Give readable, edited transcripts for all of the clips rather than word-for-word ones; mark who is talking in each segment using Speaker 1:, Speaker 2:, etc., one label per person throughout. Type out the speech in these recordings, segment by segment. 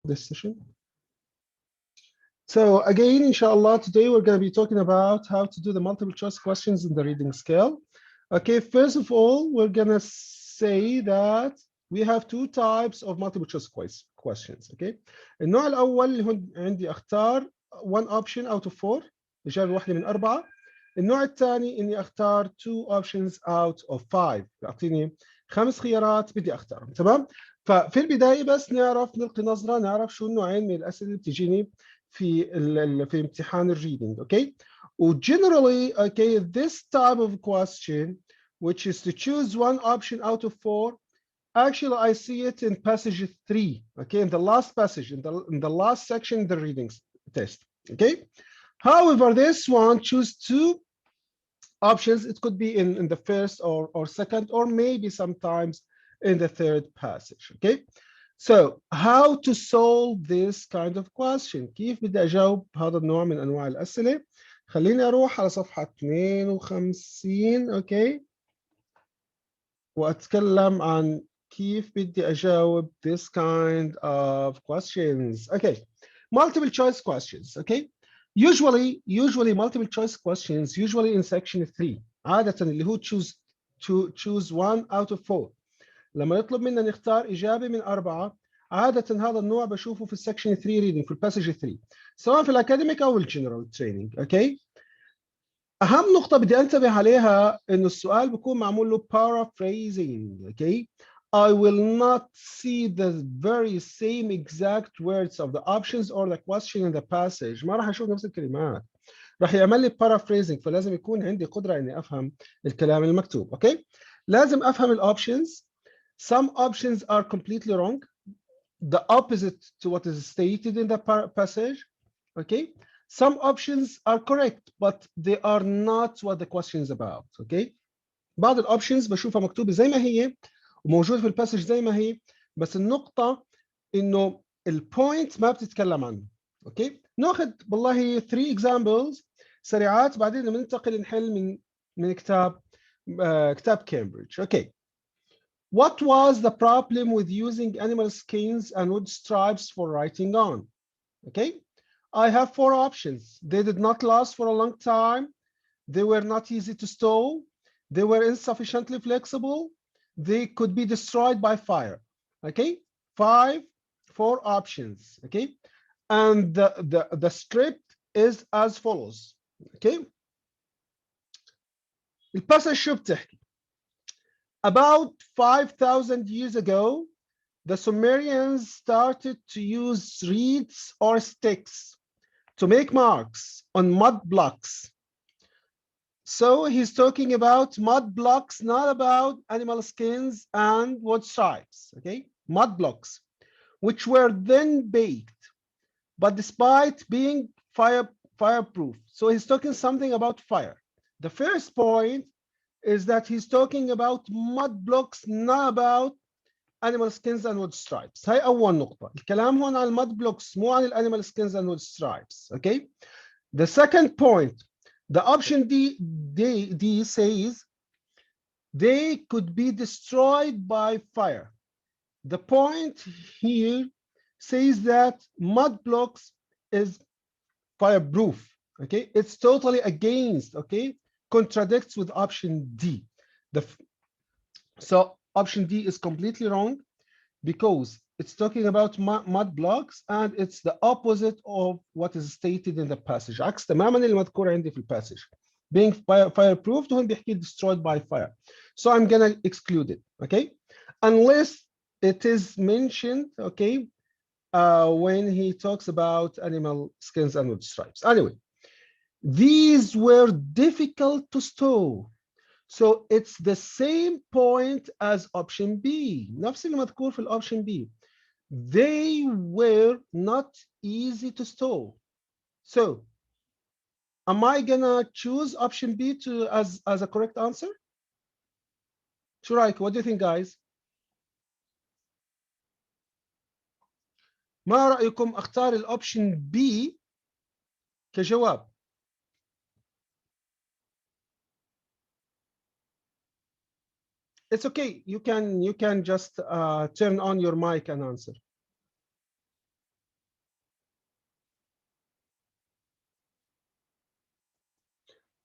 Speaker 1: this session. So again, inshallah, today we're going to be talking about how to do the multiple choice questions in the reading scale. Okay, first of all, we're going to say that we have two types of multiple choice questions. Okay, النوع الأول اللي هو عندي أختار one option out of 4 إجابة واحدة من 4. النوع الثاني إني أختار 2 options out of 5 يعطيني 5 خيارات بدي أختارهم. تمام؟ ففي البداية بس نعرف نلقي نظرة نعرف شو النوعين من الأسئلة اللي بتجيني في امتحان الريدنج. اوكي وجنرالي okay, this type of question which is to choose one option out of 4, actually I see it in passage 3, okay, in the last passage, in the last section, the reading test. Okay, however, this one choose 2 options. It could be in the first or second, or maybe sometimes in the third passage. Okay, so how to solve this kind of question؟ كيف بدي أجاوب هذا النوع من أنواع الأسئلة؟ خليني أروح على صفحة 52 أوكي وأتكلم عن كيف بدي أجاوب this kind of questions. Okay, multiple choice questions. Okay, usually multiple choice questions usually in section 3 عادة اللي هو choose one out of 4. لما يطلب منا نختار إجابة من 4 عادة هذا النوع بشوفه في السكشن 3 ريدنج في الباسج 3 سواء في الأكاديميك أو الجنرال تريننج. أوكي أهم نقطة بدي أنتبه عليها إنه السؤال بيكون معمول له paraphrasing. أوكي I will not see the very same exact words of the options or the question in the passage. ما راح أشوف نفس الكلمات، راح يعمل لي paraphrasing، فلازم يكون عندي قدرة إني أفهم الكلام المكتوب. أوكي لازم أفهم الأوبشنز. Some options are completely wrong, the opposite to what is stated in the passage. Okay, some options are correct but they are not what the question is about. Okay, بعض الاوبشنز بشوفها مكتوبه زي ما هي وموجوده في الباسج زي ما هي، بس النقطه انه البوينت ما بتتكلم عنه. اوكي ناخذ والله 3 examples سريعات بعدين ننتقل نحل من كتاب كامبريدج. اوكي What was the problem with using animal skins and wood stripes for writing on? Okay, I have 4 options. They did not last for a long time. They were not easy to stow. They were insufficiently flexible. They could be destroyed by fire. Okay, 4 options. Okay, and the script is as follows. Okay, الباسج شو بتحكي؟ About 5,000 years ago, the Sumerians started to use reeds or sticks to make marks on mud blocks. So he's talking about mud blocks, not about animal skins and wood stripes. Okay, mud blocks, which were then baked, but despite being fireproof. So he's talking something about fire. The first point is that he's talking about mud blocks, not about animal skins and wood stripes. هاي أول نقطة. الكلام هون عن mud blocks مو عن animal skins and wood stripes. Okay. The second point, the option D says they could be destroyed by fire. The point here says that mud blocks is fireproof. Okay. It's totally against. Okay. Contradicts with option D. So option D is completely wrong because it's talking about mud blocks and it's the opposite of what is stated in the passage. عكس تماما اللي مذكور عندي في الباسج. Being fireproof هون بيحكي destroyed by fire. So I'm gonna exclude it. Okay, unless it is mentioned. Okay, when he talks about animal skins and wood stripes. Anyway. These were difficult to stow. So it's the same point as option B. نفس اللي مذكور في option B. They were not easy to stow. So am I gonna choose option B as a correct answer? شو رأيك? What do you think, guys? ما رأيكم اختار الأوبشن B كجواب؟ It's okay. You can just turn on your mic and answer.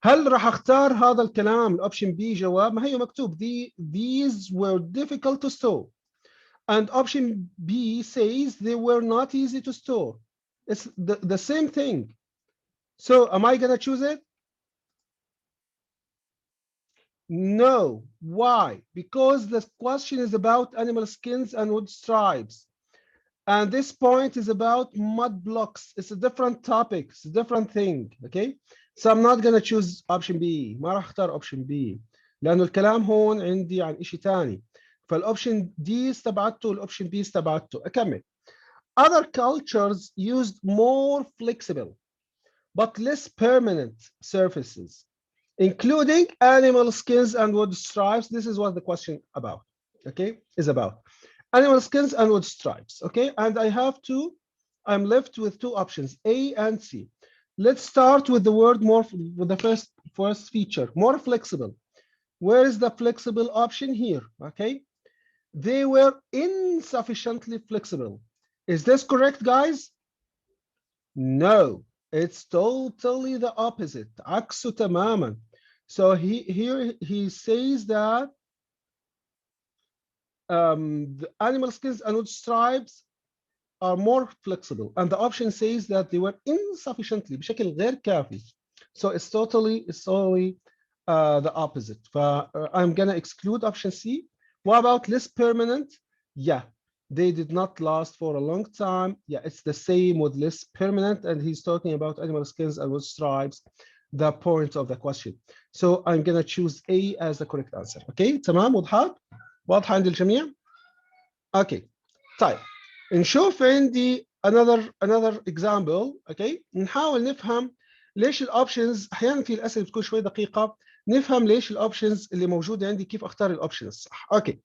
Speaker 1: هل راح اختار هذا الكلام الاوبشن بي جواب؟ ما هي مكتوب these were difficult to store and option B says they were not easy to store. It's the same thing. So am I gonna choose it? No. Why? Because the question is about animal skins and wood stripes. And this point is about mud blocks. It's a different topic. It's a different thing. Okay. So I'm not gonna choose option B. ما راح اختار option B. لأنه الكلام هون عندي عن شيء ثاني. فالاوبشن دي استبعدته والاوبشن بي استبعدته. أكمل. Other cultures used more flexible but less permanent surfaces, including animal skins and wood stripes. This is what the question about, okay, is about. Animal skins and wood stripes, okay? And I'm left with two options, A and C. Let's start with the word more, with the first feature, more flexible. Where is the flexible option here, okay? They were insufficiently flexible. Is this correct, guys? No, it's totally the opposite. عكسه تماما. So here he says that the animal skins and wood stripes are more flexible, and the option says that they were insufficiently بشكل غير كافي. So it's totally the opposite. I'm gonna exclude option C. What about less permanent? Yeah, they did not last for a long time. Yeah, it's the same with less permanent, and he's talking about animal skins and wood stripes, the point of the question. So I'm gonna choose A as the correct answer. Okay, تمام وضحت؟ واضحة عند الجميع؟ Okay, طيب نشوف عندي another example. Okay, نحاول نفهم ليش الاوبشنز احيانا في الاسئله بتكون شوي دقيقه، نفهم ليش الاوبشنز اللي موجوده عندي كيف اختار الاوبشن الصح. اوكي.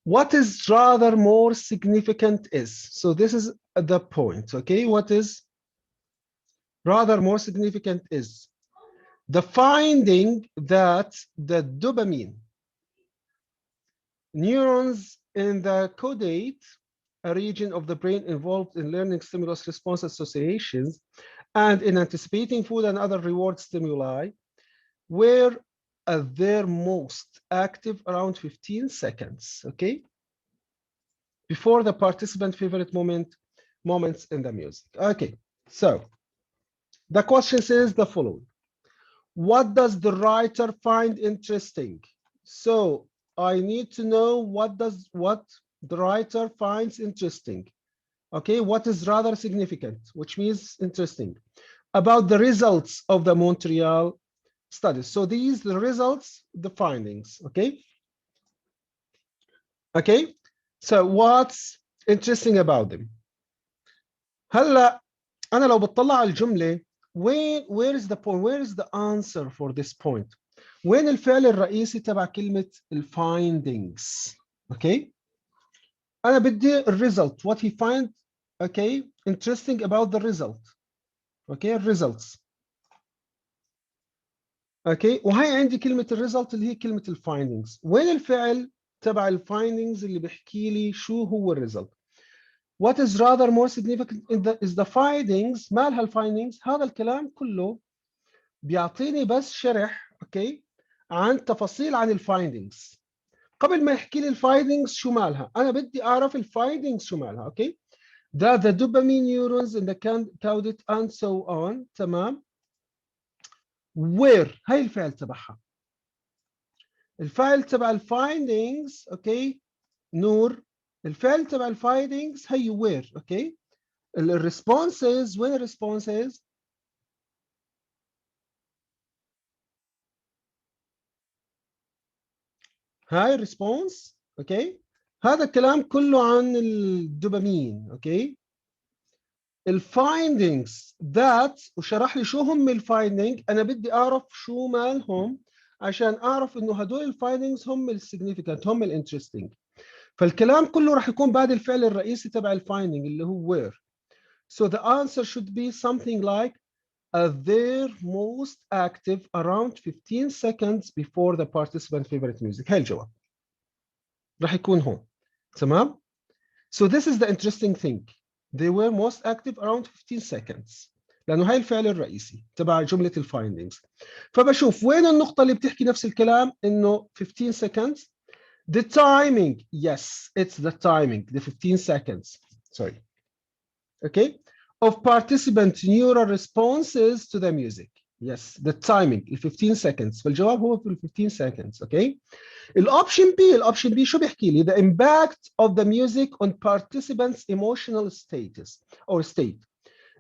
Speaker 1: What is rather more significant is, so this is the point. Okay, what is rather more significant is the finding that the dopamine neurons in the caudate, a region of the brain involved in learning stimulus response associations and in anticipating food and other reward stimuli, were at their most active around 15 seconds, okay? Before the participant favorite moments in the music. Okay, so the question says the following. What does the writer find interesting? So I need to know what the writer finds interesting. Okay, what is rather significant, which means interesting, about the results of the Montreal studies. So these the results, the findings. Okay. Okay. So what's interesting about them? هلا أنا لو بتطلع على الجملة where is the point? Where is the answer for this point? وين الفعل الرئيسي تبع كلمة findings? Okay. أنا بدي result. What he find, okay, interesting about the result. Okay, results. اوكي وهي عندي كلمه الريزلت اللي هي كلمه الفايندنجز. وين الفعل تبع الفايندنجز اللي بيحكي لي شو هو الريزلت؟ What is rather more significant is the findings. مالها الفايندنجز؟ هذا الكلام كله بيعطيني بس شرح اوكي عن تفاصيل عن الفايندنجز. قبل ما يحكي لي الفايندنجز شو مالها، انا بدي اعرف الفايندنجز شو مالها. اوكي ده the dopamine neurons in the caudate and so on. تمام. where هاي الفعل تبعها. الفايل تبع الفايندينجز اوكي نور، الفعل تبع الفايندينجز هي وير. اوكي الريسبونسز وين الريسبونسز؟ هاي الريسبونس. اوكي هذا الكلام كله عن الدوبامين. اوكي الفايندينجز ذات وشرح لي شو هم الفايندينج، انا بدي اعرف شو مالهم عشان اعرف انه هدول الفايندينجز هم السيجنيفيكانت هم الانترستنج. فالكلام كله راح يكون بعد الفعل الرئيسي تبع الفايندينج اللي هو where. So the answer should be something like they're most active around 15 seconds before the participant favorite music. هاي الجواب راح يكون هون. تمام. So this is the interesting thing. They were most active around 15 seconds. لانه هاي الفعل الرئيسي تبع جمله الفايندينجز. فبشوف وين النقطه اللي بتحكي نفس الكلام، انه 15 seconds. The timing, yes, it's the timing, the 15 seconds, sorry, okay, of participant neural responses to the music. Yes, the timing, ال 15 seconds. فالجواب هو في ال 15 seconds, okay. الاوبشن بي شو بيحكي لي؟ the impact of the music on participants emotional status or state.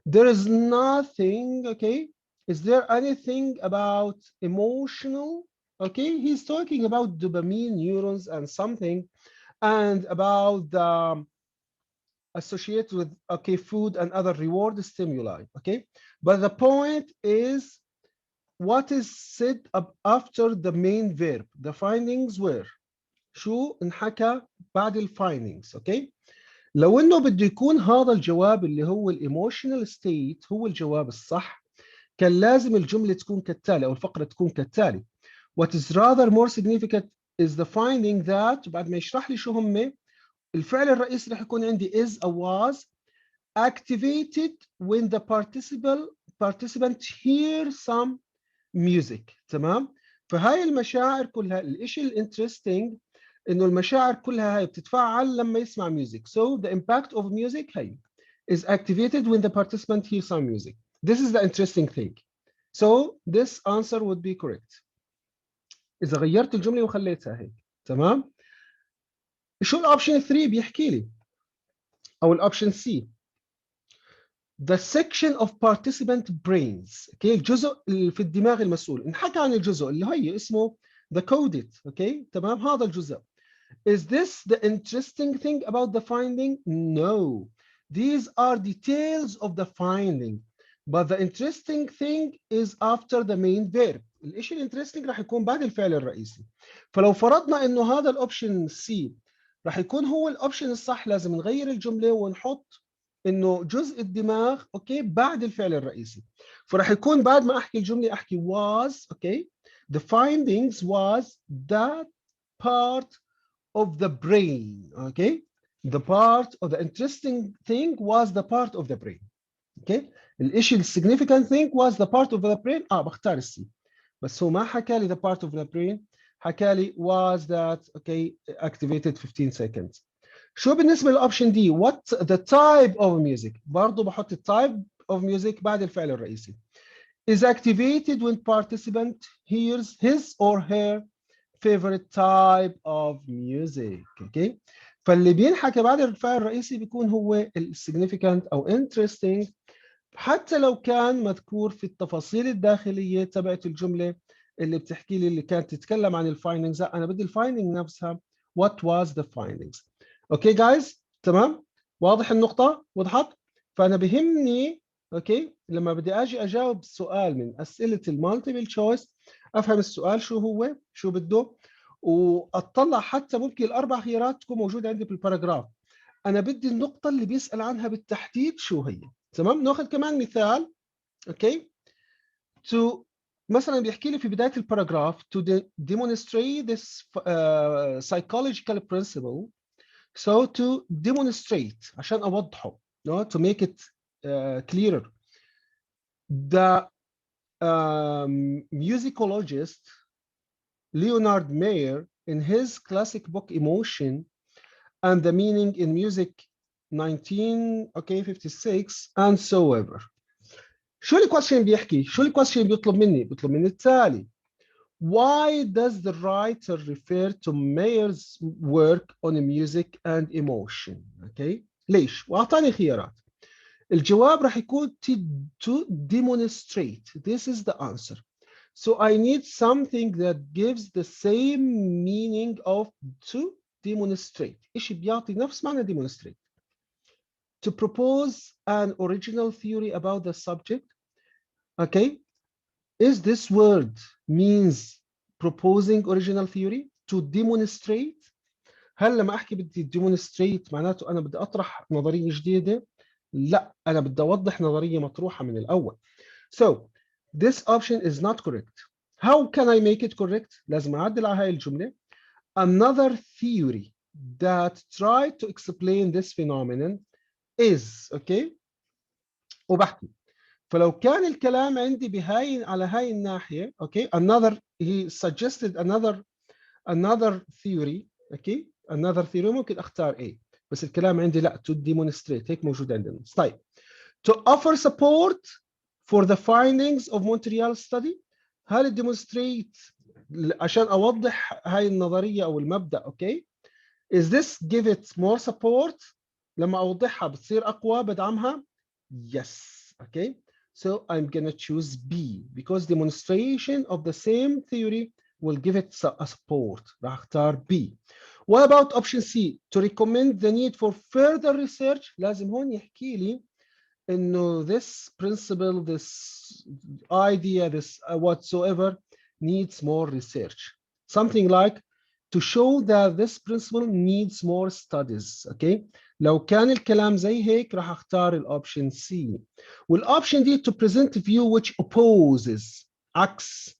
Speaker 1: There is nothing, okay. Is there anything about emotional? Okay, he's talking about dopamine neurons and something, and about the associated with, okay, food and other reward stimuli, okay. But the point is, what is said after the main verb? The findings were شو انحكى بعد الفايندينجز، اوكي. لو انه بده يكون هذا الجواب اللي هو الايموشنال ستيت هو الجواب الصح، كان لازم الجمله تكون كالتالي او الفقره تكون كالتالي. What is rather more significant is the finding that، بعد ما يشرح لي شو هم، الفعل الرئيسي رح يكون عندي is أو was activated when the participant hear some music. تمام. فهاي المشاعر كلها، الاشي الانترستينج انه المشاعر كلها هاي بتتفاعل لما يسمع music. So the impact of music هاي is activated when the participant hears some music. This is the interesting thing. So this answer would be correct اذا غيرت الجمله وخليتها هيك. تمام. شو الاوبشن 3 بيحكي لي، او الاوبشن سي؟ The section of participant brains، اوكي، الجزء اللي في الدماغ المسؤول. انحكى عن الجزء اللي هي اسمه the coded، اوكي، تمام، هذا الجزء. Is this the interesting thing about the finding? No. These are details of the finding. But the interesting thing is after the main verb. الشيء الانترستنج راح يكون بعد الفعل الرئيسي. فلو فرضنا انه هذا الاوبشن سي راح يكون هو الاوبشن الصح، لازم نغير الجمله ونحط انه جزء الدماغ، اوكي، بعد الفعل الرئيسي. فراح يكون بعد ما احكي الجمله احكي was، اوكي. The findings was that part of the brain, okay. The part of the interesting thing was the part of the brain, okay. الاشي significant thing was the part of the brain. بختار السي، بس هو ما حكى لي the part of the brain، حكى لي was that, okay, activated 15 seconds. شو بالنسبة للأوبشن دي؟ what the type of music؟ برضو بحط type of music بعد الفعل الرئيسي. is activated when participant hears his or her favorite type of music، okay. فاللي بينحكى بعد الفعل الرئيسي بيكون هو significant أو interesting، حتى لو كان مذكور في التفاصيل الداخلية تبعت الجملة اللي بتحكي لي، اللي كانت تتكلم عن الفايندينجز. أنا بدي الفايندينج نفسها what was the findings. اوكي جايز، تمام، واضح النقطة؟ وضحت؟ فأنا بهمني، اوكي، لما بدي أجي أجاوب سؤال من أسئلة المالتيبل تشويس أفهم السؤال شو هو، شو بده، وأطلع حتى ممكن الأربع خيارات تكون موجودة عندي في الباراجراف. أنا بدي النقطة اللي بيسأل عنها بالتحديد شو هي. تمام. ناخذ كمان مثال، اوكي. to مثلا بيحكي لي في بدايه الباراجراف to demonstrate this psychological principle. So to demonstrate عشان اوضحه، no? To make it clearer. The musicologist Leonard Mayer in his classic book Emotion and the Meaning in Music 1956 and so ever. شو الكويستشن بيحكي؟ شو الكويستشن بيطلب مني؟ بيطلب مني التالي. Why does the writer refer to Mayer's work on music and emotion؟ okay. ليش؟ واعطاني خيارات. الجواب راح يكون to demonstrate. This is the answer. So I need something that gives the same meaning of to demonstrate. إيش بيعطي نفس معنى demonstrate. To propose an original theory about the subject. Okay, is this word means proposing original theory? To demonstrate. هل لما احكي بدي demonstrate معناته انا بدي اطرح نظريه جديده؟ لا، انا بدي اوضح نظريه مطروحه من الاول. So this option is not correct. How can I make it correct؟ لازم اعدل على هاي الجمله. Another theory that tried to explain this phenomenon is، okay، وبحكي فلو كان الكلام عندي بهاي على هاي الناحية اوكي another he suggested another theory اوكي another theory ممكن اختار A بس الكلام عندي لا to demonstrate هيك موجود عندنا. طيب to offer support for the findings of Montreal study. هل demonstrate عشان اوضح هاي النظرية او المبدأ اوكي is this give it more support لما اوضحها بتصير اقوى بدعمها yes okay so I'm gonna choose B because demonstration of the same theory will give it a support. راح اختار B. What about option C to recommend the need for further research. لازم هون يحكي لي انه this principle this idea this whatsoever needs more research something like to show that this principle needs more studies. okay لو كان الكلام زي هيك راح اختار الاوبشن سي. والاوبشن دي to present a view which opposes عكس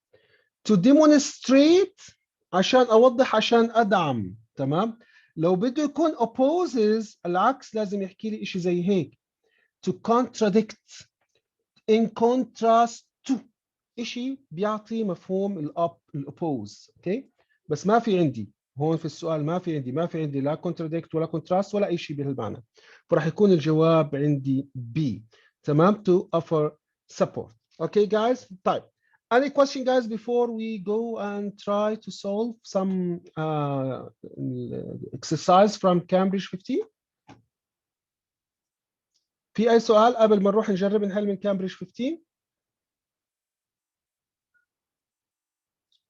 Speaker 1: to demonstrate عشان اوضح عشان ادعم. تمام. لو بده يكون opposes العكس لازم يحكي لي شيء زي هيك to contradict in contrast to شيء بيعطي مفهوم الاوبوز. اوكي بس ما في عندي هون في السؤال ما في عندي لا contradict ولا contrast ولا اي شيء بهالمعنى فراح يكون الجواب عندي B. تمام to offer support. okay guys طيب any question guys before we go and try to solve some exercise from Cambridge 15. في اي سؤال قبل ما نروح نجرب نحل من كامبريدج 15؟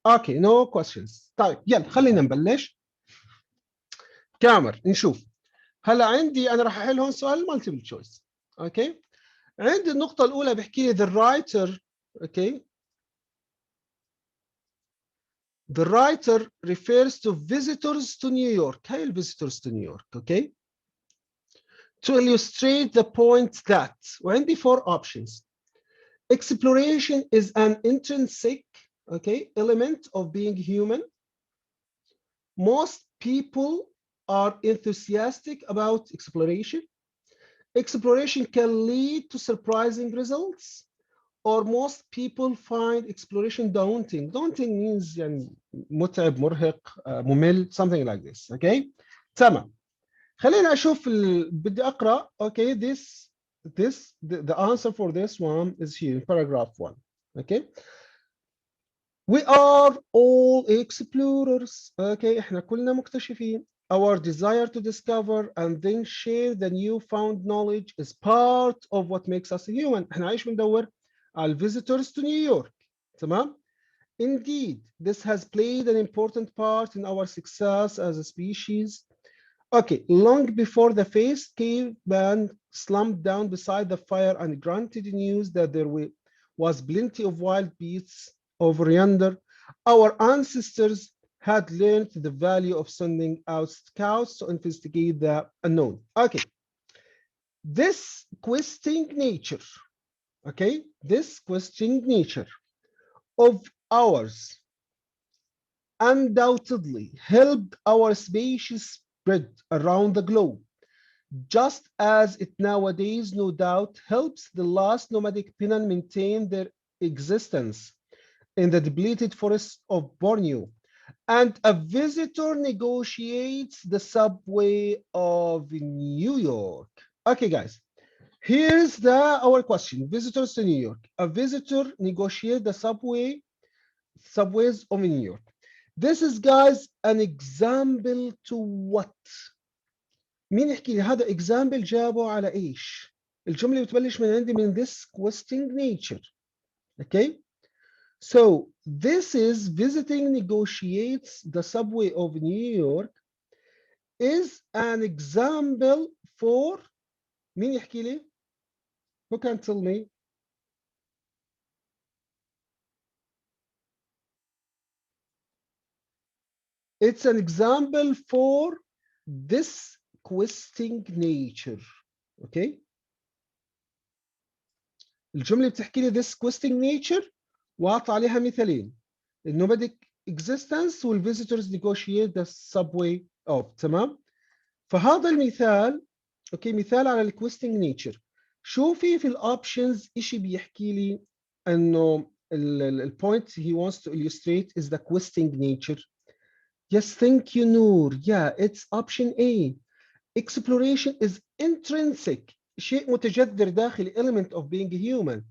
Speaker 1: اوكي نو كويستشنز. طيب يلا خلينا نبلش. كامر نشوف. هلا عندي انا راح احل هون سؤال مالتيبل تشويس. اوكي عندي النقطة الأولى بحكي لي the writer اوكي the writer refers to visitors to New York. هاي الفيزيتورز to New York. اوكي to illustrate the point that وعندي four options. Exploration is an intrinsic element of being human. Most people are enthusiastic about exploration. Exploration can lead to surprising results. Or most people find exploration daunting. Daunting means يعني متعب مرهق ممل something like this. okay تمام. خلينا أشوف بدي أقرأ. okay the answer for this one is here in paragraph 1. okay we are all explorers. okay احنا كلنا مكتشفين. our desire to discover and then share the newfound knowledge is part of what makes us human. احنا عايش بندور على visitors to New York. تمام. indeed this has played an important part in our success as a species. okay long before the first caveman slumped down beside the fire and granted news that there was plenty of wild beasts over yonder, our ancestors had learned the value of sending out scouts to investigate the unknown. okay this questing nature of ours undoubtedly helped our species spread around the globe, just as it nowadays no doubt helps the last nomadic Penan maintain their existence in the depleted forests of Borneo. And a visitor negotiates the subway of New York. Okay, guys, here's our question. Visitors to New York. A visitor negotiates the subways of New York. This is, guys, an example to what? مين يحكي لي هذا example جابه على ايش؟ الجملة بتبلش من عندي من this questing nature. okay so this is visiting negotiates the subway of New York is an example for مين يحكي لي؟ who can tell me? It's an example for this questing nature. okay الجملة بتحكي لي this questing nature واعطى عليها مثالين nomadic existence والvisitors negotiate the subway of. تمام. فهذا المثال اوكي مثال على questing nature. شوفي في الاوبشنز ايش بيحكي لي انه البوينت he wants to illustrate is the questing nature. Yes, thank you, Noor. Yeah, it's option A. Exploration is intrinsic. شيء متجذر داخلي element of being human.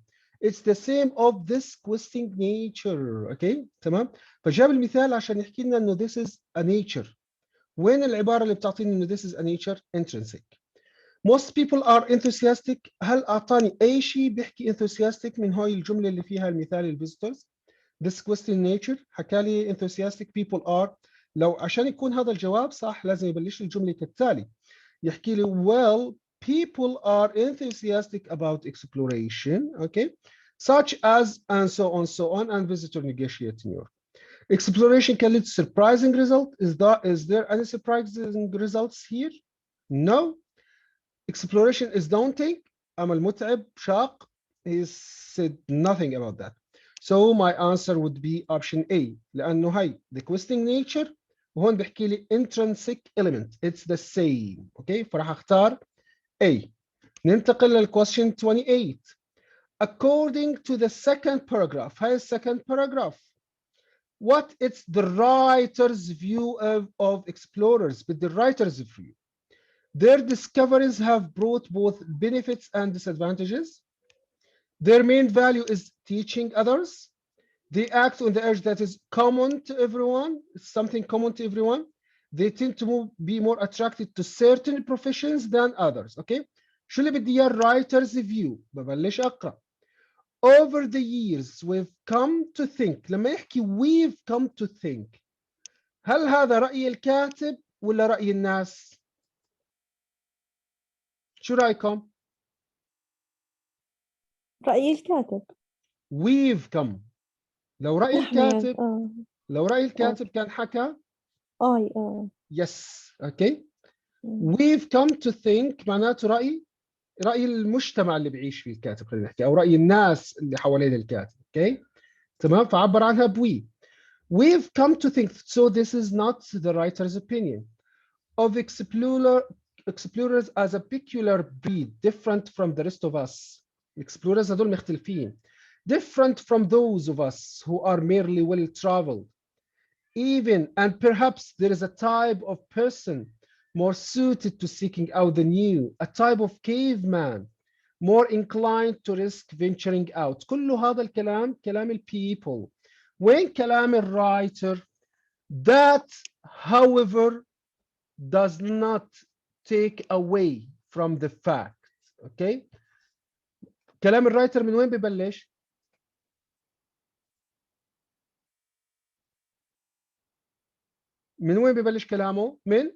Speaker 1: It's the same of this questing nature. Okay, تمام؟ فجاب المثال عشان يحكي لنا انه this is a nature. وين العبارة اللي بتعطيني انه this is a nature? Intrinsic. Most people are enthusiastic. هل أعطاني أي شيء بيحكي enthusiastic من هاي الجملة اللي فيها المثال الفيزيتورز؟ This question nature حكى لي enthusiastic people are. لو عشان يكون هذا الجواب صح لازم يبلش الجملة كالتالي. يحكي لي well people are enthusiastic about exploration, okay, such as and so on and visitor negotiate New York. Exploration can lead to surprising result. Is there any surprising results here? No. Exploration is daunting. عمل متعب شاق. He said nothing about that. So my answer would be option A لأنه هي the questing nature وهون بحكي لي intrinsic element. It's the same. Okay, فراح اختار A. ننتقل للquestion 28. According to the second paragraph, هاي second paragraph. What is the writer's view of explorers? But the writer's view. Their discoveries have brought both benefits and disadvantages. Their main value is teaching others. They act on the urge that is common to everyone. It's something common to everyone. They tend to be more attracted to certain professions than others. Okay. شو اللي بدي اياه writer's view؟ ببلش اقرا. Over the years we've come to think. لما يحكي we've come to think. هل هذا رأي الكاتب ولا رأي الناس؟ شو رأيكم؟
Speaker 2: رأي الكاتب.
Speaker 1: we've come. لو رأي الكاتب لو رأي الكاتب كان حكى yes. okay. we've come to think معناته رأي المجتمع اللي بيعيش فيه الكاتب خلينا نحكي أو رأي الناس اللي حوالين الكاتب. okay. تمام فعبر عنها بوي. we've come to think so this is not the writer's opinion of explorers as a peculiar breed different from the rest of us. explorers هذول مختلفين different from those of us who are merely well traveled. Even and perhaps there is a type of person more suited to seeking out the new, a type of caveman more inclined to risk venturing out. كل هذا الكلام كلام people. وين كلام writer? That however does not take away from the fact. okay. كلام الرايتر من وين ببلش؟ من وين ببلش كلامه؟ من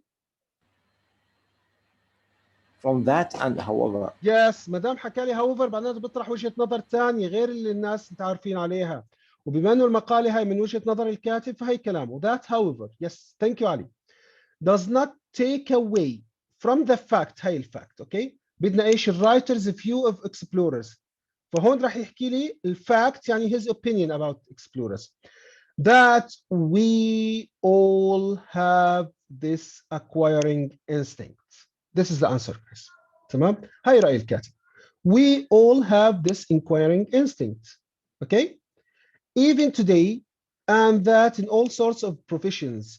Speaker 3: from that and however.
Speaker 1: yes ما دام حكى لي however معناته بيطرح وجهة نظر ثانية غير اللي الناس متعارفين عليها وبما انه المقالة هاي من وجهة نظر الكاتب فهي كلامه that however yes thank you علي does not take away from the fact. هاي الفاكت اوكي بدنا ايش الرايترز view of explorers فهون راح يحكي لي الفاكت يعني his opinion about explorers that we all have this acquiring instinct. This is the answer guys. تمام هاي رأي الكاتب. We all have this inquiring instinct. Okay. Even today and that in all sorts of professions,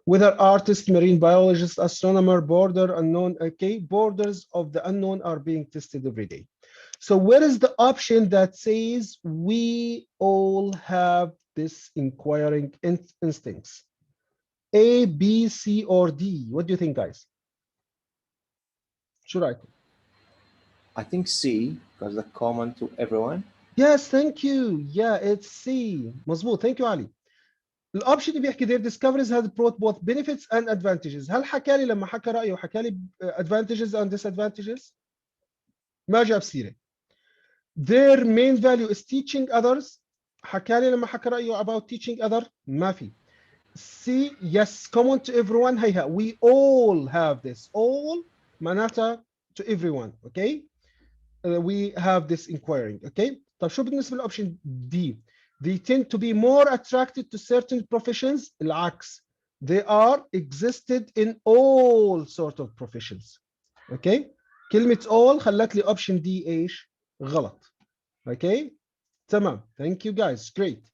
Speaker 1: whether artist, marine biologist, astronomer, border unknown, okay, borders of the unknown are being tested every day. So where is the option that says we all have this inquiring instincts? A, B, C, or D? What do you think, guys? Should I?
Speaker 3: I think C, because they're common to everyone.
Speaker 1: Yes, thank you. Yeah, it's C. مظبوط. Thank you, Ali. الاوبشن اللي بيحكي their discoveries had brought both benefits and advantages. هل حكى لي لما حكى رايه حكى لي advantages and disadvantages؟ ما جاب سيره. Their main value is teaching others. حكى لي لما حكى رايه about teaching other ما في. C yes common to everyone هيها we all have this all معناتها to everyone okay. We have this inquiring okay. طب شو بالنسبة للأوبشن D? They tend to be more attracted to certain professions. العكس. They are existed in all sorts of professions. Okay. كلمة all خلت لي option D ايش؟ غلط. اوكي تمام. thank you guys great.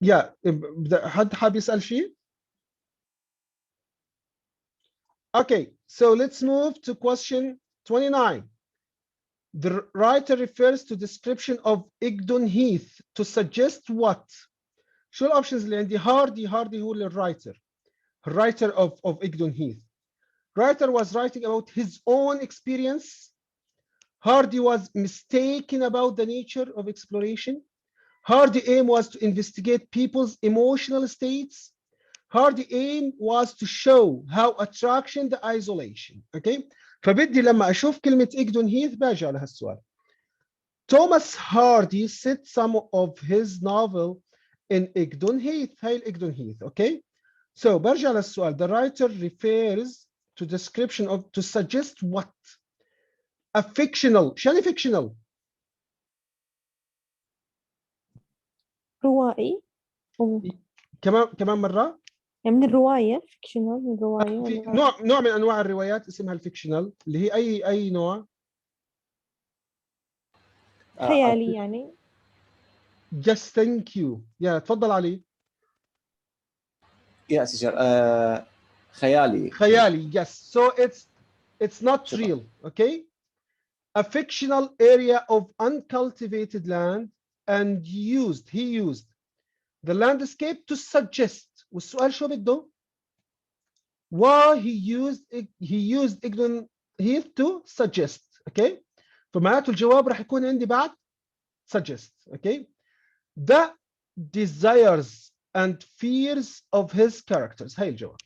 Speaker 1: يا حد حاب يسأل شيء؟ Okay, so let's move to question 29. The writer refers to description of Egdon Heath to suggest what? شو الاوبشنز اللي عندي؟ هاردي هو الرايتر. Writer of Egdon Heath. Writer was writing about his own experience. Hardy was mistaken about the nature of exploration. Hardy aim was to investigate people's emotional states. Hardy aim was to show how attraction the isolation. Okay. فبدي لما اشوف كلمة إجدون هيث باجي على هالسؤال. Thomas Hardy set some of his novel in Egdon Heath. هاي Egdon Heath. Okay. So برجع للسؤال. The writer refers to description of to suggest what? A fictional. شو يعني fictional؟
Speaker 2: روائي.
Speaker 1: كمان مرة.
Speaker 2: يعني من الرواية fictional من الرواية.
Speaker 1: في نوع من انواع الروايات اسمها الفيكشنال اللي هي اي نوع؟
Speaker 2: خيالي يعني.
Speaker 1: Yes, thank you. يا تفضل علي.
Speaker 3: Yes, teacher. خيالي.
Speaker 1: Yes. So it's not real. Okay. A fictional area of uncultivated land and he used the landscape to suggest. والسؤال شو بده؟ Why he used Egdon Heath to suggest. Okay. فمعناته الجواب راح يكون عندي بعد suggest. Okay. The desires and fears of his characters. هاي الجواب.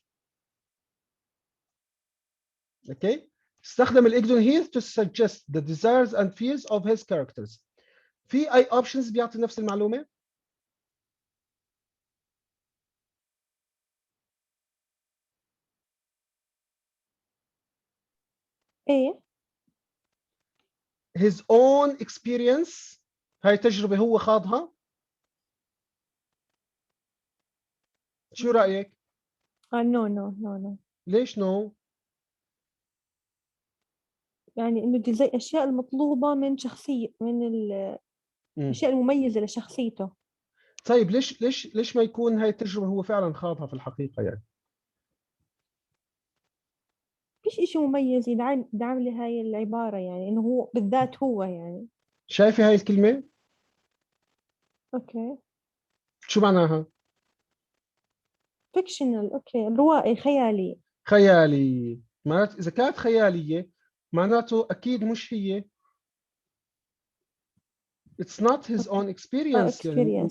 Speaker 1: Okay. استخدم الإجدون هيث to suggest the desires and fears of his characters. في أي options بيعطي نفس المعلومة؟
Speaker 2: ايه.
Speaker 1: His own experience. هاي تجربة هو خاضها. شو رأيك؟
Speaker 2: no.
Speaker 1: ليش no؟
Speaker 2: يعني انه زي الاشياء المطلوبة من شخصية من الاشياء المميزة لشخصيته.
Speaker 1: طيب ليش ما يكون هاي التجربة هو فعلا خاضها في الحقيقة يعني؟
Speaker 2: فيش اشي مميز يدعم لي هاي العبارة، يعني انه هو بالذات هو يعني.
Speaker 1: شايفة هاي الكلمة؟
Speaker 2: اوكي.
Speaker 1: شو معناها؟
Speaker 2: فيكشنال. اوكي روائي خيالي.
Speaker 1: خيالي. معناته إذا كانت خيالية معناته أكيد مش هي. It's not his own experience. يعني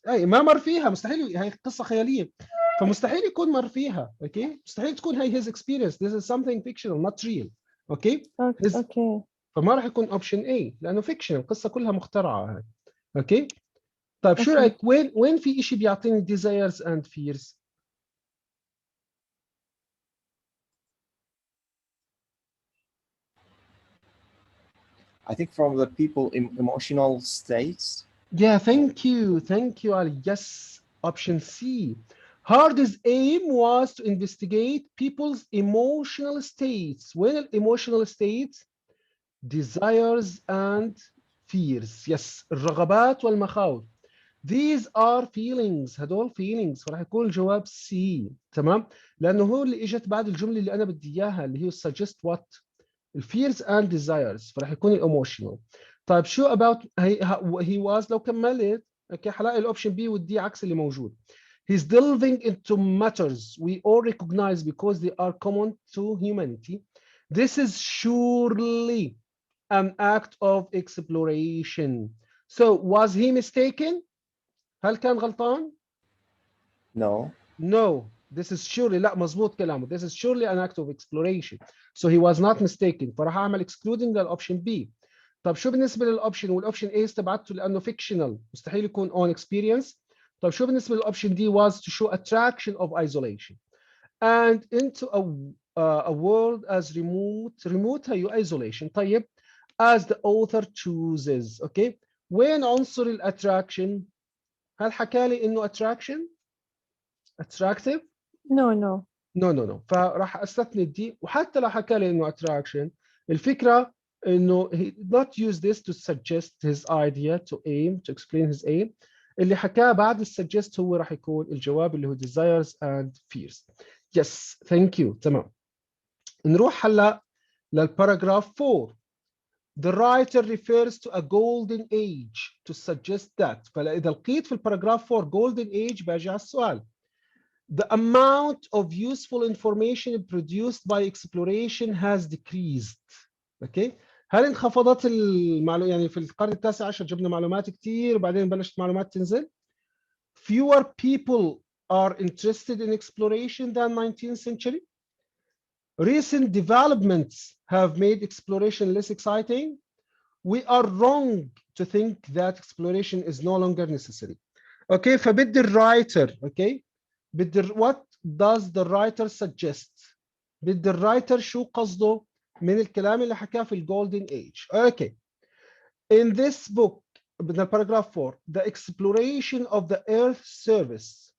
Speaker 1: أي ما مر فيها، مستحيل. هاي قصة خيالية فمستحيل يكون مر فيها. اوكي مستحيل تكون هاي his experience. This is something fictional not real. اوكي
Speaker 2: اوكي.
Speaker 1: فما راح يكون option A لأنه fiction. القصة كلها مخترعة هاي. اوكي طيب شو رأيك وين في إشي بيعطيني desires and fears؟
Speaker 3: I think from the people in emotional states.
Speaker 1: Yeah, thank you, Ali. Yes, option C. Hardy's aim was to investigate people's emotional states. When emotional states, desires and fears. Yes, الرغبات والمخاوف. These are feelings. هدول feelings. فراح يكون الجواب C. تمام؟ لأنه هو اللي إجت بعد الجملة اللي أنا بدي إياها اللي هي suggest what؟ fears and desires. فراح يكون emotional. طيب شو about he was لو كملت اوكي حلاقي الاوبشن بي والدي عكس اللي موجود. He's delving into matters we all recognize because they are common to humanity. This is surely an act of exploration. So was he mistaken? هل كان غلطان؟ No. This is surely. لا مزبوط كلامه. This is surely an act of exploration. So he was not mistaken. فراح اعمل excluding للاوبشن B. طب شو بالنسبه للاوبشن والاوبشن A استبعدته لانه fictional مستحيل يكون on experience. طب شو بالنسبه للاوبشن D was to show attraction of isolation and into a world as remote هي isolation. طيب as the author chooses. اوكي وين عنصر الاتراكشن؟ هل حكى لي انه attraction attractive؟
Speaker 2: no.
Speaker 1: فراح استثني الدي. وحتى لو حكى لي انه attraction الفكرة إنه he did not use this to suggest his idea, to aim, to explain his aim. اللي حكاه بعد الsuggest هو راح يكون الجواب اللي هو desires and fears. Yes, thank you. تمام. نروح هلا للباراجراف 4. The writer refers to a golden age to suggest that. فإذا لقيت في الباراجراف 4 golden age باجي على السؤال. The amount of useful information produced by exploration has decreased. Okay. هل انخفضت المعلومات؟ يعني في القرن التاسع عشر جبنا معلومات كتير وبعدين بلشت معلومات تنزل. Fewer people are interested in exploration than 19th century. Recent developments have made exploration less exciting. We are wrong to think that exploration is no longer necessary. Okay, فبدي الرايتر. Okay, بدي what does the writer suggest؟ بدي الرايتر شو قصده من الكلام اللي حكاه في الجولدن ايج. Okay, in this book بدنا paragraph 4, the exploration of the earth surface,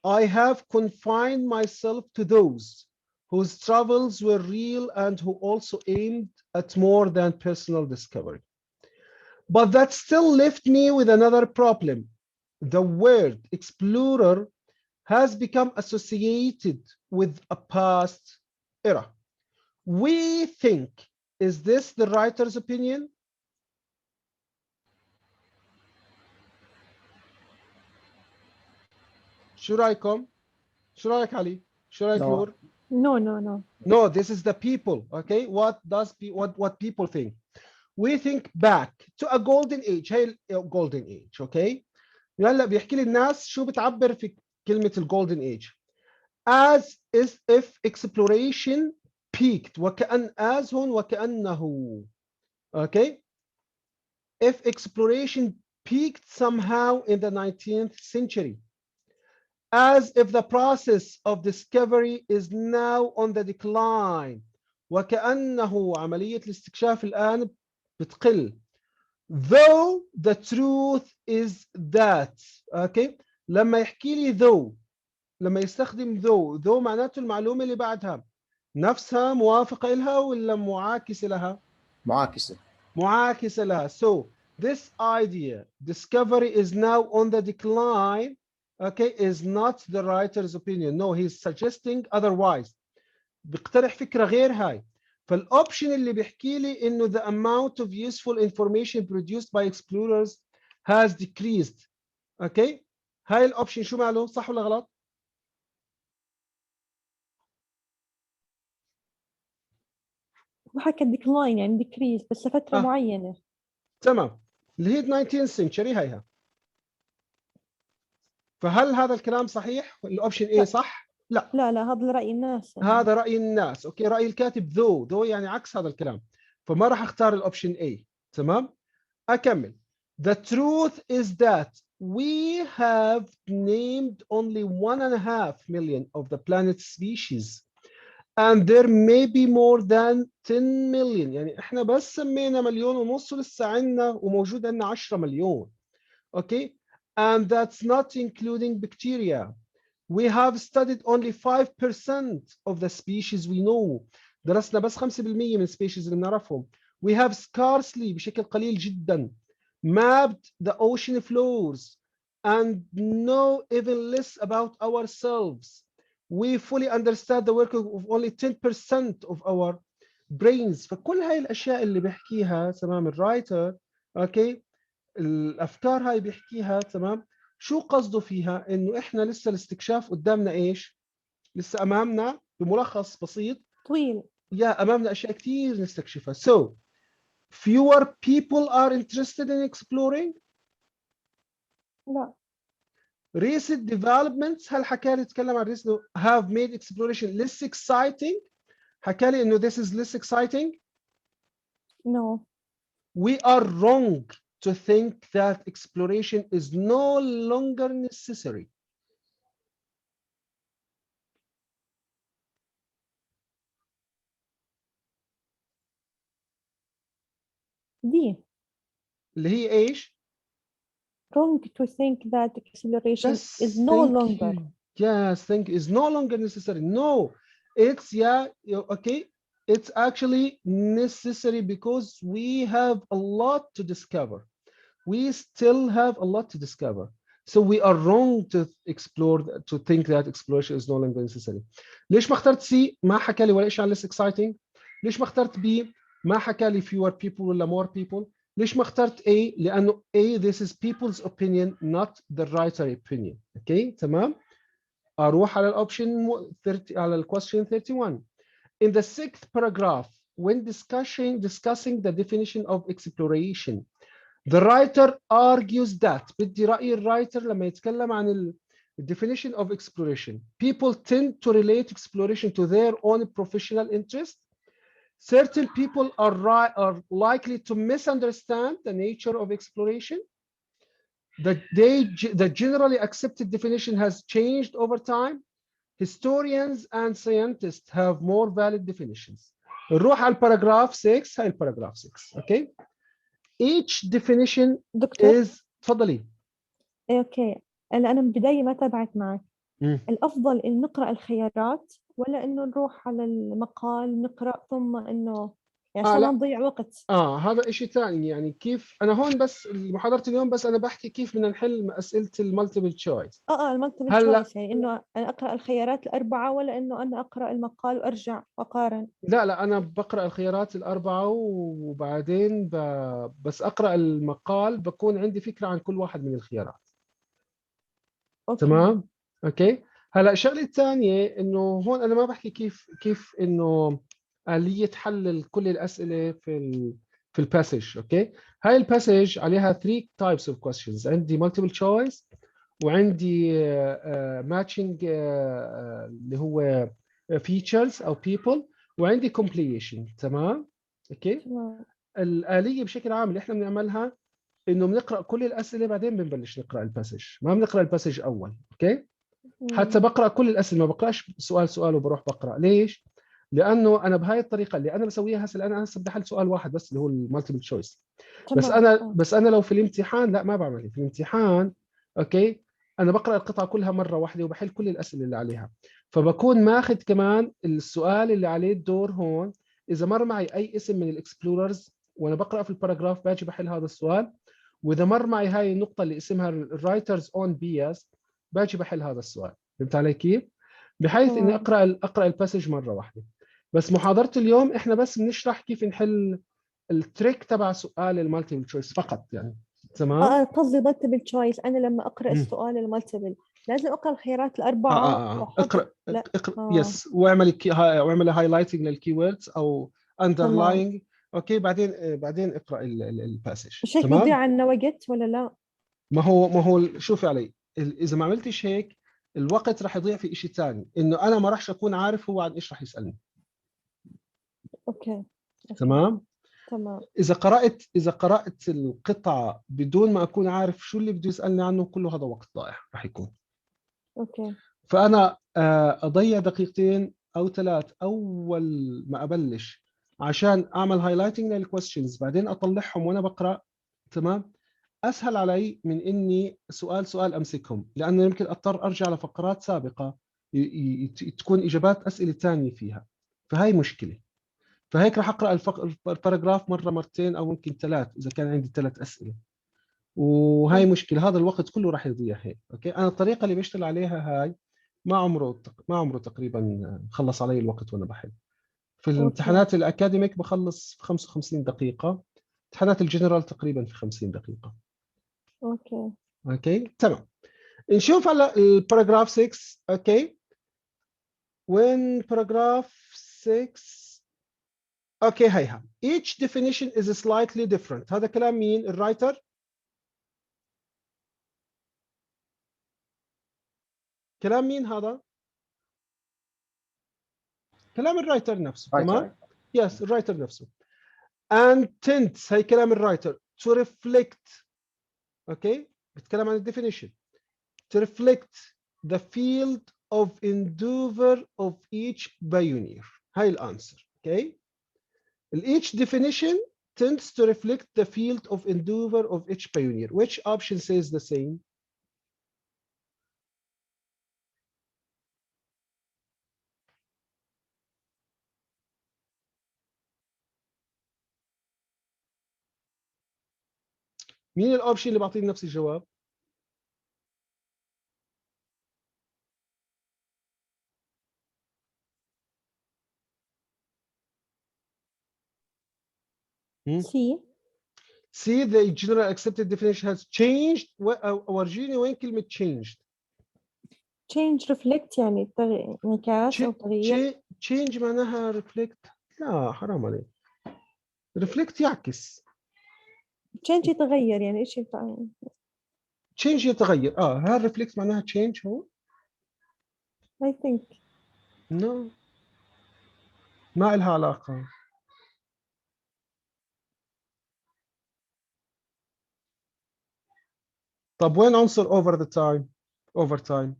Speaker 1: I have confined myself to those whose travels were real and who also aimed at more than personal discovery. But that still left me with another problem. The word explorer has become associated with a past era. We think, is this the writer's opinion? شو رايكم؟ شو رايك علي؟ شو رايك
Speaker 3: No.
Speaker 1: نور؟
Speaker 2: No, no, no.
Speaker 1: No, this is the people. Okay, what people think? We think back to a golden age. هي golden age. Okay. هلا بيحكي لي الناس شو بتعبر في كلمة golden age. As if exploration peaked. وكأن as هون وكأنه. Okay. If exploration peaked somehow in the 19th century. As if the process of discovery is now on the decline. وكأنه عملية الاستكشاف الآن بتقل. Though the truth is that. Okay. لما يحكي لي though، لما يستخدم though معناته المعلومة اللي بعدها نفسها موافقة لها ولا معاكسة لها؟
Speaker 3: معاكسة.
Speaker 1: معاكسة لها. So this idea, discovery is now on the decline, okay, is not the writer's opinion. No, he's suggesting otherwise. بيقترح فكرة غير هاي. فالأوبشن اللي بيحكي لي إنه the amount of useful information produced by explorers has decreased. okay. هاي الأوبشن شو ماله؟ صح ولا غلط؟
Speaker 2: وحكى decline يعني decrease بس لفترة معينة.
Speaker 1: تمام. اللي هي 19th century هيها. فهل هذا الكلام صحيح؟ الأوبشن A صح؟ لا.
Speaker 2: لا لا، هذا رأي الناس.
Speaker 1: هذا رأي الناس. اوكي، رأي الكاتب ذو يعني عكس هذا الكلام. فما راح اختار الأوبشن A. تمام؟ أكمل. The truth is that we have named only 1.5 million of the planet's species. And there may be more than 10 million. يعني احنا بس سمينا 1.5 مليون ولسه عندنا وموجود عندنا 10 مليون. Okay. And that's not including bacteria. We have studied only 5% of the species we know. درسنا بس 5% من species اللي بنعرفهم. We have scarcely بشكل قليل جدا mapped the ocean floors and know even less about ourselves. We fully understand the work of only 10% of our brains. فكل هاي الأشياء اللي بيحكيها تمام الرايتر، اوكي، الأفكار هاي بيحكيها تمام. شو قصده فيها؟ إنه إحنا لسه الاستكشاف قدامنا إيش؟ لسه أمامنا بملخص بسيط
Speaker 2: طويل.
Speaker 1: أمامنا أشياء كتير نستكشفها. So fewer people are interested in exploring.
Speaker 2: لا.
Speaker 1: Recent developments، هل حكى لي تكلم عن recent have made exploration less exciting؟ حكى لي إنه this is less exciting.
Speaker 2: No.
Speaker 1: We are wrong to think that exploration is no longer necessary.
Speaker 2: دي
Speaker 1: اللي هي إيش؟
Speaker 2: wrong to think that exploration
Speaker 1: Yes,
Speaker 2: is no
Speaker 1: thank
Speaker 2: longer.
Speaker 1: you. Yes, thank you. Is no longer necessary. No, it's okay. It's actually necessary because we have a lot to discover. We still have a lot to discover. So we are wrong to explore, to think that exploration is no longer necessary. ليش ما اخترت C؟ ما حكى لي ولا شيء عن less exciting. ليش ما اخترت B؟ ما حكى لي fewer people ولا more people. ليش ما اخترت A؟ لأنه A this is people's opinion not the writer opinion. اوكي تمام. أروح على الأوبشن 30 على الكويستشن 31. In the sixth paragraph, when discussing the definition of exploration, the writer argues that بدي رأي الرايتر لما يتكلم عن ال definition of exploration. People tend to relate exploration to their own professional interest. Certain people are likely to misunderstand the nature of exploration. The generally accepted definition has changed over time. Historians and scientists have more valid definitions. نروح على الباراجراف 6. هاي الباراجراف 6 اوكي. Each definition
Speaker 2: دكتور
Speaker 1: is تفضلي.
Speaker 2: اوكي انا من البدايه ما تابعت معك.
Speaker 1: مم.
Speaker 2: الافضل ان نقرا الخيارات ولا انه نروح على المقال نقرا ثم انه يعني عشان ما
Speaker 1: لا
Speaker 2: نضيع وقت؟
Speaker 1: هذا شيء ثاني. يعني كيف انا هون بس محاضرة اليوم بس انا بحكي كيف بدنا نحل اسئلة المالتيبل تشويس.
Speaker 2: المالتيبل
Speaker 1: هلا
Speaker 2: تشويس يعني انه انا اقرا الخيارات الاربعه ولا انه انا اقرا المقال وارجع واقارن؟
Speaker 1: لا انا بقرا الخيارات الاربعه وبعدين بس اقرا المقال بكون عندي فكره عن كل واحد من الخيارات.
Speaker 2: اوكي
Speaker 1: تمام اوكي. هلا الشغله الثانيه انه هون انا ما بحكي كيف انه آلية حل كل الأسئلة في الباسج. اوكي. هاي الباسج عليها 3 types of questions. عندي multiple choice وعندي matching اللي هو features أو people وعندي completion. تمام اوكي.
Speaker 2: تمام.
Speaker 1: الآلية بشكل عام اللي احنا بنعملها انه بنقرا كل الاسئله بعدين بنبلش نقرا الباسج. ما بنقرا الباسج اول. اوكي. حتى بقرا كل الاسئله ما بقراش سؤال وبروح بقرا. ليش؟ لانه انا بهاي الطريقه اللي انا بسويها هسه. انا هسه بدي احل سؤال واحد بس اللي هو المالتيبل تشويس.
Speaker 2: تمام
Speaker 1: بس انا لو في الامتحان لا ما بعمل في الامتحان. اوكي. انا بقرا القطعه كلها مره واحده وبحل كل الاسئله اللي عليها. فبكون ماخذ كمان السؤال اللي عليه الدور هون. اذا مر معي اي اسم من الاكسبلوررز وانا بقرا في الباراجراف باجي بحل هذا السؤال. واذا مر معي هاي النقطه اللي اسمها الرايترز اون بياس باجي بحل هذا السؤال. فهمت علي كيف؟ بحيث اني
Speaker 2: تمام.
Speaker 1: اقرا الباسج مره واحده. بس محاضره اليوم احنا بس بنشرح كيف نحل التريك تبع سؤال المالتيبل تشويس فقط يعني. تمام.
Speaker 2: قصدي مالتيبل تشويس، انا لما اقرا
Speaker 1: مم.
Speaker 2: السؤال المالتيبل لازم اقرا الخيارات الاربعه واحط
Speaker 1: اقرا
Speaker 2: لا
Speaker 1: يس واعملي هايلايتنج للكي ووردز او
Speaker 2: تمام.
Speaker 1: اندرلاينج. اوكي. بعدين اقرا الباسج.
Speaker 2: مش هيك بيضيع
Speaker 1: تمام.
Speaker 2: عنا وقت ولا لا؟
Speaker 1: ما هو شوفي علي. اذا ما عملتش هيك الوقت راح يضيع في شيء ثاني. انه انا ما راحش اكون عارف هو عن ايش راح يسالني.
Speaker 2: اوكي
Speaker 1: تمام.
Speaker 2: تمام.
Speaker 1: اذا قرات القطعه بدون ما اكون عارف شو اللي بده يسالني عنه كله هذا وقت ضائع راح يكون.
Speaker 2: اوكي
Speaker 1: فانا اضيع دقيقتين او 3 اول ما ابلش عشان اعمل هايلايتنج للكويستشنز بعدين اطلعهم وانا بقرا. تمام. اسهل علي من اني سؤال امسكهم لانه يمكن اضطر ارجع لفقرات سابقه تكون اجابات اسئله ثانيه فيها. فهي مشكله. فهيك راح اقرا الباراجراف مره مرتين او ممكن 3 اذا كان عندي 3 اسئله. وهي مشكله. هذا الوقت كله راح يضيع هيك. اوكي. انا الطريقه اللي بشتغل عليها هاي ما عمره تقريبا خلص علي الوقت وانا بحل. في
Speaker 2: اوكي
Speaker 1: الامتحانات الاكاديميك بخلص في 55 دقيقه. امتحانات الجنرال تقريبا في 50 دقيقه.
Speaker 2: اوكي
Speaker 1: اوكي تمام. نشوف هلا الباراجراف 6. اوكي. when paragraph 6. اوكي هيها each definition is slightly different. هذا كلام مين؟ الرايتر. كلام مين هذا؟ كلام الرايتر نفسه. تمام. يس الرايتر نفسه. and tends هي كلام الرايتر to reflect. اوكي. بتكلم عن الديفينيشن. to reflect the field of endeavor of each pioneer. هاي الانسر. اوكي. each definition tends to reflect the field of endeavor of each pioneer. Which option says the same? مين الاوبشن اللي بعطيني نفس الجواب؟
Speaker 2: سي.
Speaker 1: See the general accepted definition has changed. ورجيني وين كلمة changed.
Speaker 2: change reflect يعني انعكاس أو تغيير.
Speaker 1: change معناها reflect. لا حرام عليك. reflect يعكس.
Speaker 2: change يتغير يعني إيش
Speaker 1: change يتغير. هل reflect معناها change هو؟
Speaker 2: I think.
Speaker 1: no. ما إلها علاقة. طب وين عنصر over the time؟ over time.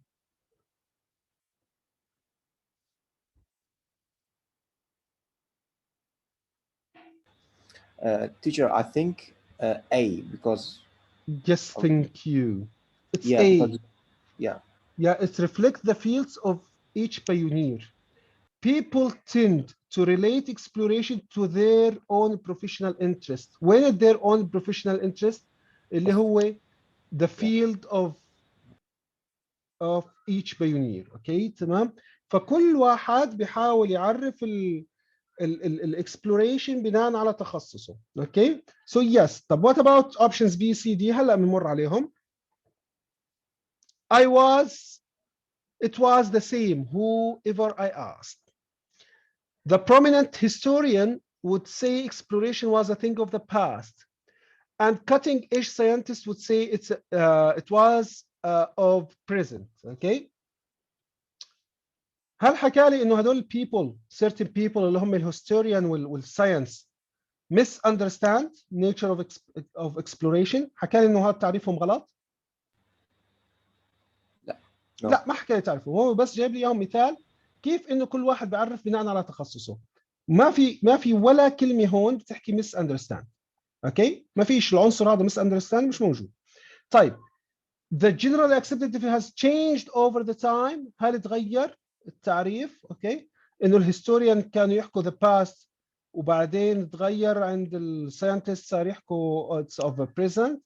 Speaker 3: Teacher, I think A, because
Speaker 1: yes, thank you. It's
Speaker 3: yeah,
Speaker 1: A.
Speaker 3: because, yeah.
Speaker 1: Yeah, it reflects the fields of each pioneer. People tend to relate exploration to their own professional interest. When is their own professional interest? اللي هو the field of each pioneer. Okay, تمام. فكل واحد بيحاول يعرف الاكسبلوريشن بناء على تخصصه. Okay, so yes. طب what about options B, C, D؟ هلا بنمر عليهم. It was the same whoever I asked. The prominent historian would say exploration was a thing of the past, and cutting-edge scientists would say it was of present. Okay. هل حكى لي انه هدول certain people اللي هم الهستوريان والساينس misunderstand nature of exploration؟ حكى لي انه هذا تعريفهم غلط؟
Speaker 3: لا.
Speaker 1: لا ما حكى لي تعرفه، هو بس جايب لي اياهم مثال كيف انه كل واحد بيعرف بناء على تخصصه. ما في ولا كلمه هون بتحكي مس اندرستاند. اوكي، ما فيش العنصر هذا مس اندرستاند، مش موجود. طيب the generally accepted has changed over the time. هل تغير التعريف؟ اوكي، انه الهيستوريان كانوا يحكوا the past وبعدين تغير عند الساينتست صار يحكوا it's of the present.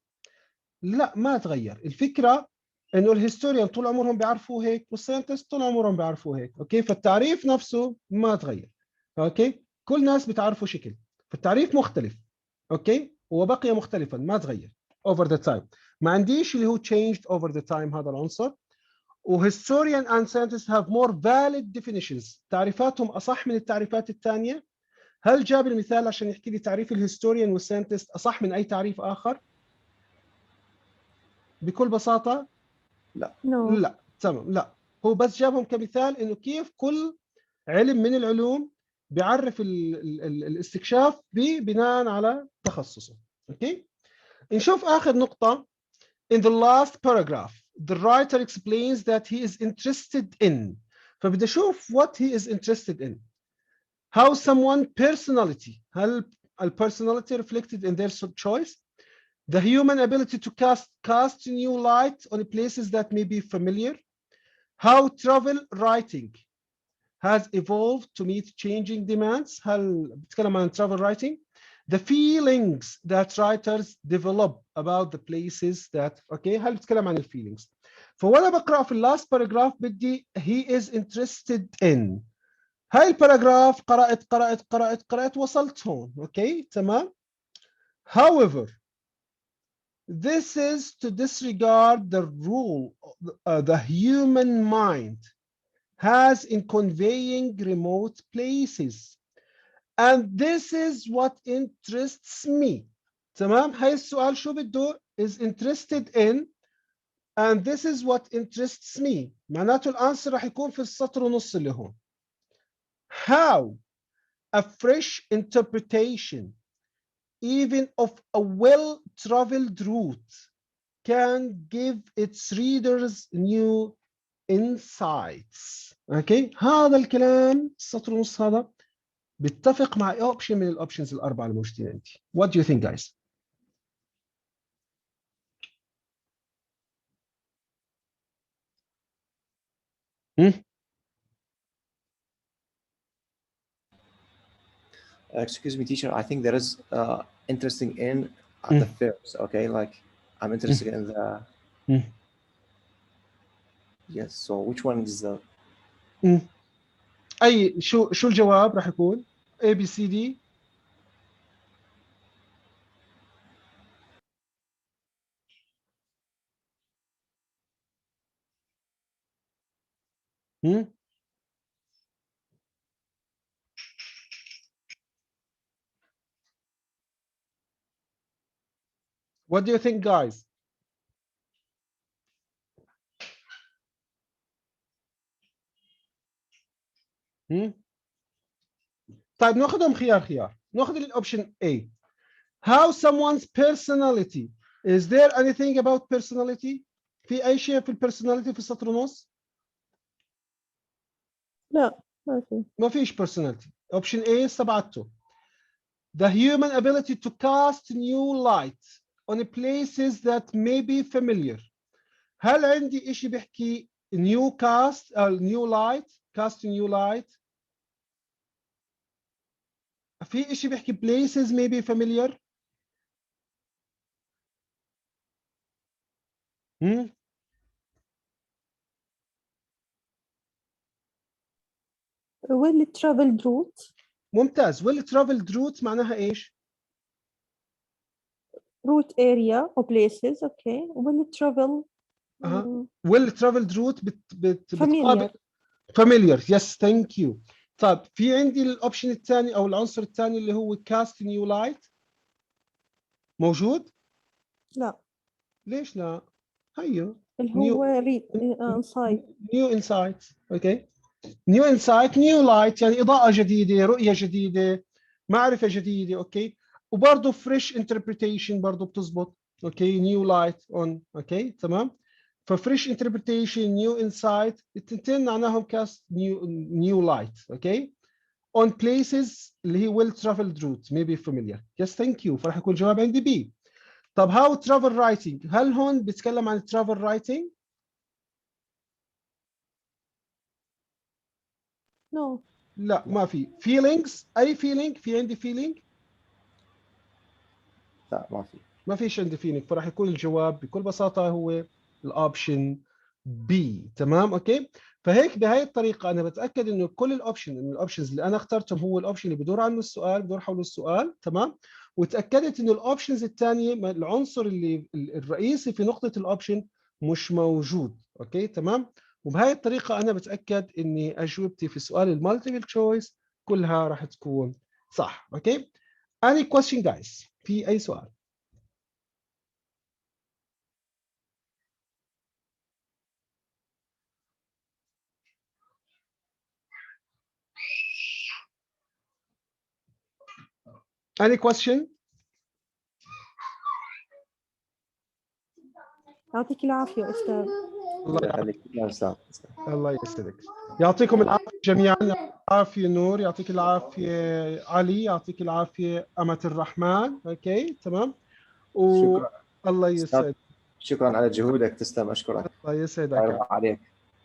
Speaker 1: لا ما تغير الفكره، انه الهيستوريان طول عمرهم بيعرفوا هيك والساينتست طول عمرهم بيعرفوا هيك. اوكي، فالتعريف نفسه ما تغير. اوكي، كل ناس بتعرفوا شكل، فالتعريف مختلف. اوكي، وبقي مختلفا ما تغير over the time. ما عنديش اللي هو changed over the time هذا العنصر. وhistorian and scientists have more valid definitions. تعريفاتهم اصح من التعريفات الثانيه. هل جاب المثال عشان يحكي لي تعريف الهيستوريان والساينتست اصح من اي تعريف اخر؟ بكل بساطه لا.
Speaker 2: No.
Speaker 1: لا تمام، لا هو بس جابهم كمثال انه كيف كل علم من العلوم بيعرف الاستكشاف بناء على تخصصه. اوكي، نشوف اخر نقطه. In the last paragraph the writer explains that he is interested in. فبدي اشوف what he is interested in. How someone personality. هل personality reflected in their choice? The human ability to cast new light on places that may be familiar. How travel writing has evolved to meet changing demands. هل بتكلم عن travel writing. The feelings that writers develop about the places that okay. هل بتكلم عن feelings. فوانا بقرأ في last paragraph بدي he is interested in. هاي الباراجراف قرأت وصلت هون. اوكي تمام. However, this is to disregard the role the human mind has in conveying remote places, and this is what interests me. تمام، هاي السؤال شو بده is interested in and this is what interests me. معناته الانسر راح يكون في السطر ونص اللي هون. How a fresh interpretation even of a well-traveled route can give its readers new insights. اوكي، هذا الكلام السطر ونص هذا بيتفق مع اوبشن من الاوبشنز الاربعه الموجودين عندي. What do you think guys?
Speaker 3: Excuse me, teacher. I think there is interesting in. at the first. Okay, like I'm interested in the. Yes. So which one is the?
Speaker 1: أي شو الجواب راح يكون؟ A B C D. What do you think, guys? طيب ناخذهم خيار. ناخذ الاوبشن A. How someone's personality. Is there anything about personality? في أي شيء في البيرسوناليتي في السطر ونص؟
Speaker 2: لا ما في.
Speaker 1: ما فيش personality. Option A استبعدته. The human ability to cast new light on places that may be familiar. هل عندي إشي بيحكي new cast أو new light cast new light؟ في إشي بيحكي places may be familiar؟
Speaker 2: well traveled route.
Speaker 1: ممتاز. well traveled route معناها إيش؟
Speaker 2: route area or places. okay. well travel.
Speaker 1: well traveled route
Speaker 2: familiar.
Speaker 1: familiar. yes thank you. طيب في عندي الاوبشن الثاني او العنصر الثاني اللي هو cast new light موجود؟
Speaker 2: لا.
Speaker 1: ليش لا؟ هيو
Speaker 2: اللي هو insight.
Speaker 1: new insight. اوكي. new insight new light يعني اضاءة جديدة، رؤية جديدة، معرفة جديدة. اوكي. وبرضه fresh interpretation برضه بتزبط. اوكي new light on. اوكي تمام. ففريش انتربريتيشن نيو انسايت التنتين معناهم كاست نيو لايت. اوكي. on places اللي هي well traveled route maybe familiar. yes thank you. فراح يكون الجواب عندي بي. طب how travel writing. هل هون بيتكلم عن travel writing؟
Speaker 2: no.
Speaker 1: لا ما في. feelings اي feeling؟ في عندي feeling؟
Speaker 3: لا ما في.
Speaker 1: ما فيش عندي feeling. فراح يكون الجواب بكل بساطة هو الاوبشن بي. تمام. اوكي. فهيك بهي الطريقه انا بتاكد انه كل الاوبشنز اللي انا اخترتهم هو الاوبشن اللي بدور عنه السؤال، بدور حول السؤال. تمام. وتاكدت انه الاوبشنز الثانيه العنصر اللي الرئيسي في نقطه الاوبشن مش موجود. اوكي تمام. وبهي الطريقه انا بتاكد اني اجوبتي في سؤال المالتيبل تشويس كلها راح تكون صح. اوكي. any question guys؟ في اي سؤال؟ any question؟
Speaker 2: يعطيك العافية أستاذ.
Speaker 3: الله يخليك يا أستاذ.
Speaker 1: الله يسعدك. يعطيكم العافية جميعا. يعطيك العافية نور، يعطيك العافية علي، يعطيك العافية أمة الرحمن. أوكي تمام.
Speaker 3: شكرا.
Speaker 1: الله يسعدك.
Speaker 3: شكرا على جهودك. تسلم. أشكرك.
Speaker 1: الله يسعدك.
Speaker 3: الله يرضى عليك.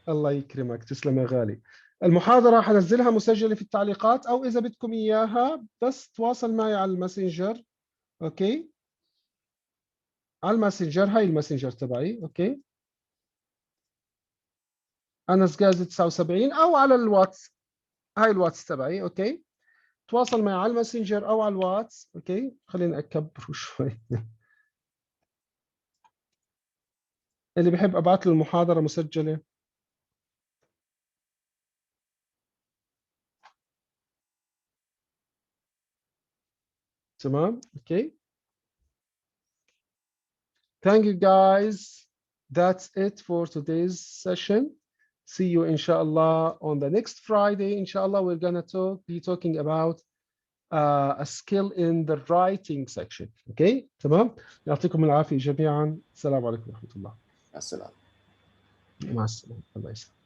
Speaker 1: الله يكرمك. تسلم يا غالي. المحاضرة حنزلها مسجلة في التعليقات، أو إذا بدكم إياها بس تواصل معي على الماسنجر. أوكي. على الماسنجر. هاي الماسنجر تبعي. أوكي. أنس غازي 79 أو على الواتس. هاي الواتس تبعي. أوكي. تواصل معي على الماسنجر او على الواتس. اوكي. خلينا اكبره شوي. اللي بحب ابعث له المحاضره مسجله. تمام. اوكي. Thank you guys. That's it for today's session. See you inshallah on the next Friday. Inshallah we're gonna be talking about a skill in the writing section. Okay. تمام. يعطيكم العافية جميعا. السلام عليكم ورحمة الله.
Speaker 3: مع السلامة.
Speaker 1: مع السلامة. الله يسلمك.